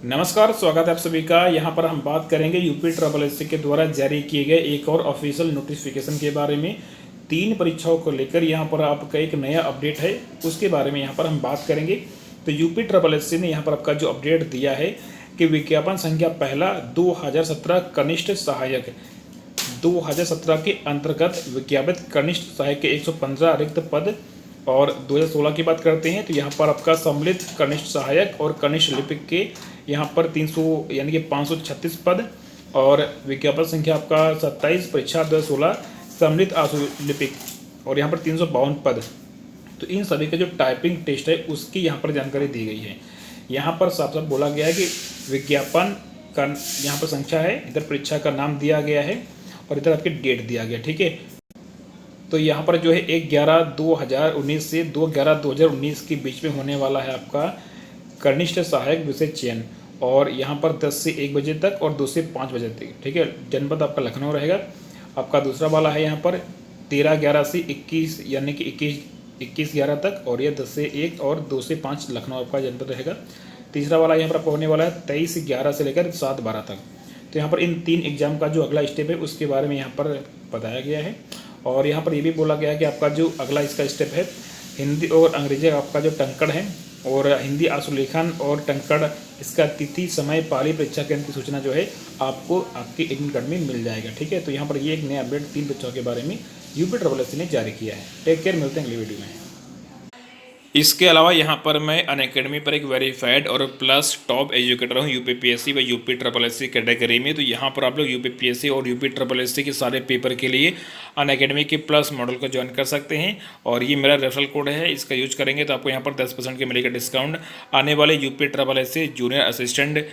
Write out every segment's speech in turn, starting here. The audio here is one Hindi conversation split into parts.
नमस्कार, स्वागत है आप सभी का। यहाँ पर हम बात करेंगे यूपी ट्रिपल एससी के द्वारा जारी किए गए एक और ऑफिशियल नोटिफिकेशन के बारे में। 3 परीक्षाओं को लेकर यहाँ पर आपका एक नया अपडेट है, उसके बारे में यहाँ पर हम बात करेंगे। तो यूपी ट्रिपल एससी ने यहाँ पर आपका जो अपडेट दिया है कि विज्ञापन संख्या पहला 2017 कनिष्ठ सहायक 2017 के अंतर्गत विज्ञापित कनिष्ठ सहायक के 115 रिक्त पद, और 2016 की बात करते हैं तो यहाँ पर आपका सम्मिलित कनिष्ठ सहायक और कनिष्ठ लिपिक के यहाँ पर 300 यानी कि 536 पद, और विज्ञापन संख्या आपका 27 परीक्षा 2016 सम्मिलित आशु लिपिक और यहाँ पर 352 पद। तो इन सभी का जो टाइपिंग टेस्ट है उसकी यहाँ पर जानकारी दी गई है। यहाँ पर साफ साफ बोला गया है कि विज्ञापन का यहाँ पर संख्या है, इधर परीक्षा का नाम दिया गया है और इधर आपकी डेट दिया गया, ठीक है। तो यहाँ पर जो है 1/11/2019 से 2/11/2019 के बीच में होने वाला है आपका कनिष्ठ सहायक विषय चयन, और यहाँ पर 10 से 1 बजे तक और 2 से 5 बजे तक, ठीक है। जनपद आपका लखनऊ रहेगा। आपका दूसरा वाला है यहाँ पर 13/11 से 21 यानी कि 21/11 तक, और यह 10 से 1 और 2 से 5 लखनऊ आपका जनपद रहेगा। तीसरा वाला यहाँ पर आपका होने वाला है 23/11 से लेकर 7/12 तक। तो यहाँ पर इन 3 एग्जाम का जो अगला स्टेप है उसके बारे में यहाँ पर बताया गया है। और यहाँ पर ये भी बोला गया है कि आपका जो अगला इसका स्टेप है, हिंदी और अंग्रेजी आपका जो टंकण है, और हिंदी आशुलेखन और टंकण, इसका तिथि समय पाली परीक्षा केंद्र की सूचना जो है आपको आपके एडमिट कार्ड में मिल जाएगा, ठीक है। तो यहाँ पर ये एक नया अपडेट 3 परीक्षाओं के बारे में यूपी ट्रिपल एससी ने जारी किया है। टेक केयर, मिलते हैं अगली वीडियो में। इसके अलावा यहाँ पर मैं अनअकैडमी पर एक वेरीफाइड और प्लस टॉप एजुकेटर हूँ यूपी पीएससी व यूपी ट्रिपल एससी कैटेगरी में। तो यहाँ पर आप लोग यूपी पीएससी और यूपी ट्रिपल एससी के सारे पेपर के लिए अनअकैडमी के प्लस मॉडल को ज्वाइन कर सकते हैं, और ये मेरा रेफरल कोड है, इसका यूज करेंगे तो आपको यहाँ पर 10% के मिलेगा डिस्काउंट। आने वाले UP triple SC junior assistant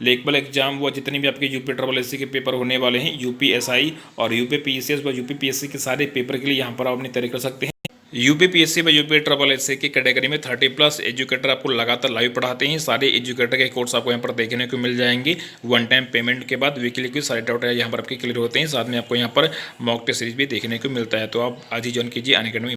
लेखबल एग्जाम व जितने भी आपके यूपी ट्रिपल एससी के पेपर होने वाले हैं, यूपीएसआई और यूपी पीसीएस व यूपी पीएससी के सारे पेपर के लिए यहाँ पर आप अपनी तैयारी कर सकते हैं। यूपी पीएससी व यूपी ट्रिपल एससी की कैटेगरी में 30+ एजुकेटर आपको लगातार लाइव पढ़ाते हैं। सारे एजुकेटर के कोर्स आपको यहाँ पर देखने को मिल जाएंगे। वन टाइम पेमेंट के बाद वीकली के सारे डाउट यहाँ पर आपके क्लियर होते हैं। साथ में आपको यहाँ पर मॉक टेस्ट सीरीज भी देखने को मिलता है। तो आप आज ही ज्वाइन कीजिए अनअकैडमी।